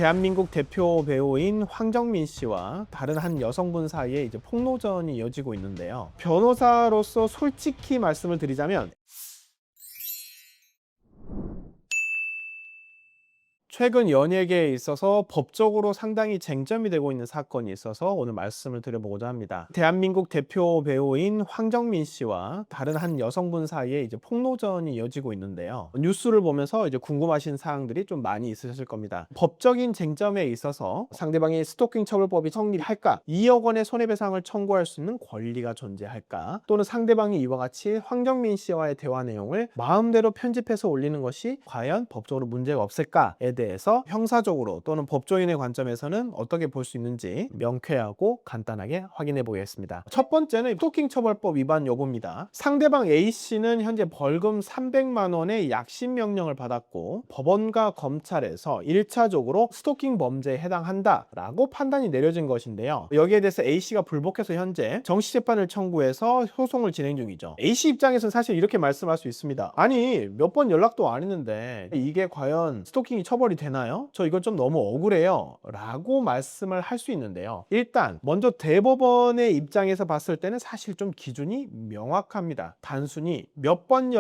대한민국 대표 배우인 황정민 씨와 다른 한 여성분 사이에 폭로전이 이어지고 있는데요. 변호사로서 솔직히 말씀을 드리자면 최근 연예계에 있어서 법적으로 상당히 쟁점이 되고 있는 사건이 있어서 오늘 말씀을 드려보고자 합니다. 대한민국 대표 배우인 황정민 씨와 다른 한 여성분 사이에 폭로전이 이어지고 있는데요. 뉴스를 보면서 궁금하신 사항들이 좀 많이 있으실 겁니다. 법적인 쟁점에 있어서 상대방이 스토킹 처벌법이 성립할까? 2억 원의 손해배상을 청구할 수 있는 권리가 존재할까? 또는 상대방이 이와 같이 황정민 씨와의 대화 내용을 마음대로 편집해서 올리는 것이 과연 법적으로 문제가 없을까에 대해서 형사적으로 또는 법조인의 관점에서는 어떻게 볼 수 있는지 명쾌하고 간단하게 확인해 보겠습니다. 첫 번째는 스토킹 처벌법 위반 여부입니다. 상대방 A씨는 현재 벌금 300만 원의 약식 명령을 받았고 법원과 검찰에서 1차적으로 스토킹 범죄에 해당한다라고 판단이 내려진 것인데요. 여기에 대해서 A씨가 불복해서 현재 정시재판을 청구해서 소송을 진행 중이죠. A씨 입장에서는 사실 이렇게 말씀할 수 있습니다. 아니, 몇 번 연락도 안 했는데 이게 과연 스토킹이 처벌이 되나요? 저 이건 좀 너무 억울해요 라고 말씀을 할 수 있는데요. 일단 먼저 대법원의 입장에서 봤을 때는 사실 좀 기준이 명확합니다. 단순히 몇 번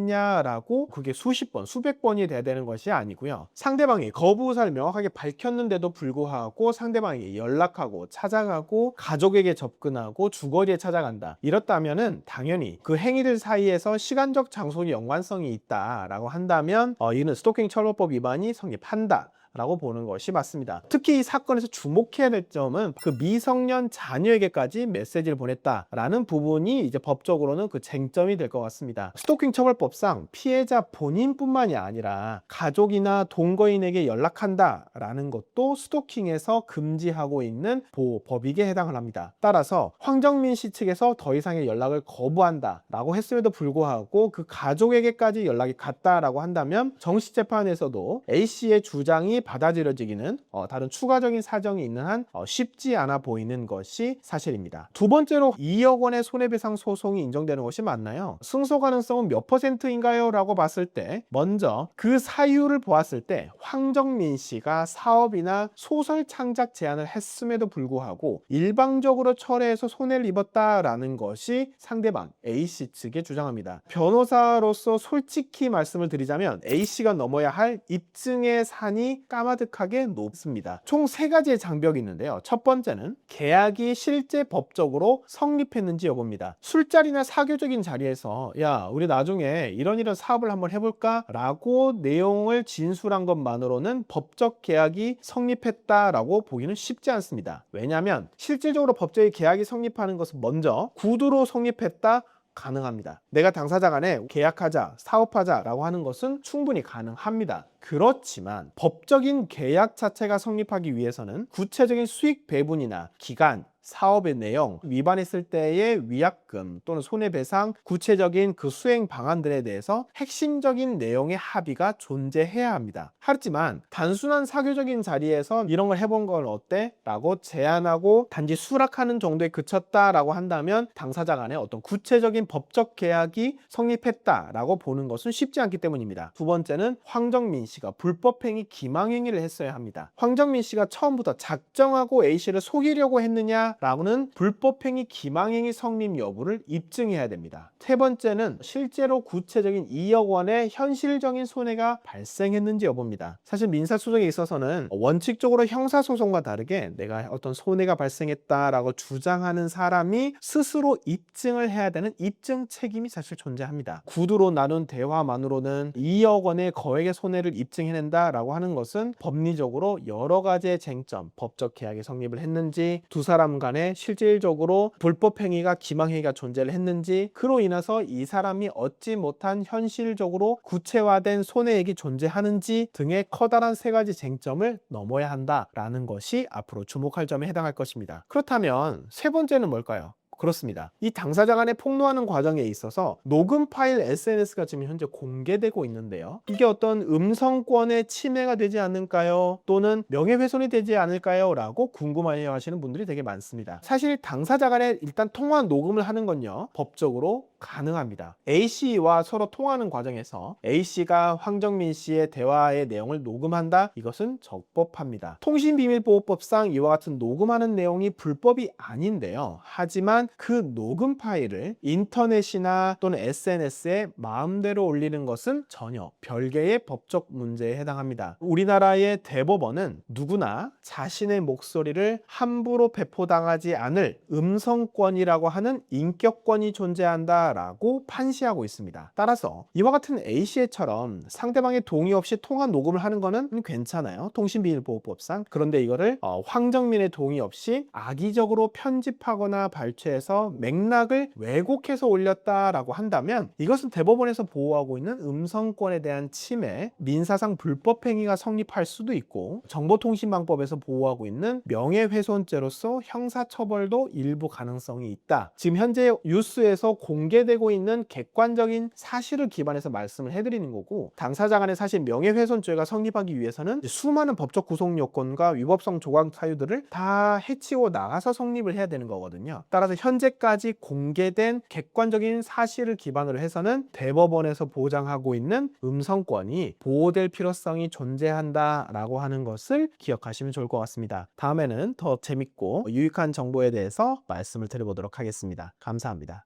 연락했냐라고 그게 수십 번, 수백 번이 돼야 되는 것이 아니고요. 상대방이 거부 의사를 명확하게 밝혔는데도 불구하고 상대방이 연락하고 찾아가고 가족에게 접근하고 주거지에 찾아간다. 이렇다면은 당연히 그 행위들 사이에서 시간적 장소의 연관성이 있다라고 한다면 이는 스토킹 처벌법 위반이 성립한다 라고 보는 것이 맞습니다. 특히 이 사건에서 주목해야 될 점은 그 미성년 자녀에게까지 메시지를 보냈다라는 부분이 이제 법적으로는 그 쟁점이 될 것 같습니다. 스토킹 처벌법상 피해자 본인뿐만이 아니라 가족이나 동거인에게 연락한다라는 것도 스토킹에서 금지하고 있는 보호법익에 해당을 합니다. 따라서 황정민 씨 측에서 더 이상의 연락을 거부한다라고 했음에도 불구하고 그 가족에게까지 연락이 갔다라고 한다면 정시재판에서도 A씨의 주장이 받아들여지기는 다른 추가적인 사정이 있는 한 쉽지 않아 보이는 것이 사실입니다. 두 번째로 2억 원의 손해배상 소송이 인정되는 것이 맞나요? 승소 가능성은 몇 %인가요? 라고 봤을 때 먼저 그 사유를 보았을 때 황정민 씨가 사업이나 소설 창작 제안을 했음에도 불구하고 일방적으로 철회해서 손해를 입었다라는 것이 상대방 A씨 측의 주장합니다. 변호사로서 솔직히 말씀을 드리자면 A씨가 넘어야 할 입증의 산이 까마득하게 높습니다. 총 3가지의 장벽이 있는데요. 첫 번째는 계약이 실제 법적으로 성립했는지 여부입니다. 술자리나 사교적인 자리에서 야, 우리 나중에 이런 사업을 한번 해볼까? 라고 내용을 진술한 것만으로는 법적 계약이 성립했다라고 보기는 쉽지 않습니다. 왜냐하면 실질적으로 법적인 계약이 성립하는 것은 먼저 구두로 성립했다 가능합니다. 내가 당사자 간에 계약하자, 사업하자 라고 하는 것은 충분히 가능합니다. 그렇지만 법적인 계약 자체가 성립하기 위해서는 구체적인 수익 배분이나 기간, 사업의 내용, 위반했을 때의 위약금 또는 손해배상, 구체적인 그 수행 방안들에 대해서 핵심적인 내용의 합의가 존재해야 합니다. 하지만 단순한 사교적인 자리에서 이런 걸 해본 건 어때? 라고 제안하고 단지 수락하는 정도에 그쳤다라고 한다면 당사자 간에 어떤 구체적인 법적 계약이 성립했다라고 보는 것은 쉽지 않기 때문입니다. 두 번째는 황정민 씨가 불법행위 기망행위를 했어야 합니다. 황정민 씨가 처음부터 작정하고 A씨를 속이려고 했느냐 라고는 불법행위 기망행위 성립 여부를 입증해야 됩니다. 세 번째는 실제로 구체적인 2억 원의 현실적인 손해가 발생했는지 여부입니다. 사실 민사소송에 있어서는 원칙적으로 형사소송과 다르게 내가 어떤 손해가 발생했다라고 주장하는 사람이 스스로 입증을 해야 되는 입증 책임이 사실 존재합니다. 구두로 나눈 대화만으로는 2억 원의 거액의 손해를 입증해낸다라고 하는 것은 법리적으로 여러 가지의 쟁점, 법적 계약이 성립을 했는지, 두 사람 간에 실질적으로 불법 행위가 기망행위가 존재를 했는지, 그로 인해서 이 사람이 얻지 못한 현실적으로 구체화된 손해액이 존재하는지 등의 커다란 3가지 쟁점을 넘어야 한다라는 것이 앞으로 주목할 점에 해당할 것입니다. 그렇다면 세 번째는 뭘까요? 그렇습니다. 이 당사자 간에 폭로하는 과정에 있어서 녹음 파일 SNS가 지금 현재 공개되고 있는데요. 이게 어떤 음성권의 침해가 되지 않을까요? 또는 명예훼손이 되지 않을까요? 라고 궁금해하시는 분들이 되게 많습니다. 사실 당사자 간에 일단 통화 녹음을 하는 건요, 법적으로 가능합니다. A씨와 서로 통화하는 과정에서 A씨가 황정민 씨의 대화의 내용을 녹음한다? 이것은 적법합니다. 통신비밀보호법상 이와 같은 녹음하는 내용이 불법이 아닌데요. 하지만 그 녹음 파일을 인터넷이나 또는 SNS에 마음대로 올리는 것은 전혀 별개의 법적 문제에 해당합니다. 우리나라의 대법원은 누구나 자신의 목소리를 함부로 배포당하지 않을 음성권이라고 하는 인격권이 존재한다라고 판시하고 있습니다. 따라서 이와 같은 A씨처럼 상대방의 동의 없이 통화 녹음을 하는 거는 괜찮아요. 통신비밀보호법상. 그런데 이거를 황정민의 동의 없이 악의적으로 편집하거나 발췌해서 맥락을 왜곡해서 올렸다라고 한다면 이것은 대법원에서 보호하고 있는 음성권에 대한 침해, 민사상 불법 행위가 성립할 수도 있고 정보통신망법에서 보호하고 있는 명예훼손죄로서 형사처벌도 일부 가능성이 있다. 지금 현재 뉴스에서 공개되고 있는 객관적인 사실을 기반해서 말씀을 해드리는 거고, 당사자 간의 사실 명예훼손죄가 성립하기 위해서는 수많은 법적 구속 요건과 위법성 조각 사유들을 다 해치고 나가서 성립을 해야 되는 거거든요. 따라서 현재까지 공개된 객관적인 사실을 기반으로 해서는 대법원에서 보장하고 있는 음성권이 보호될 필요성이 존재한다라고 하는 것을 기억하시면 좋을 것 같습니다. 다음에는 더 재밌고 유익한 정보에 대해서 말씀을 드려보도록 하겠습니다. 감사합니다.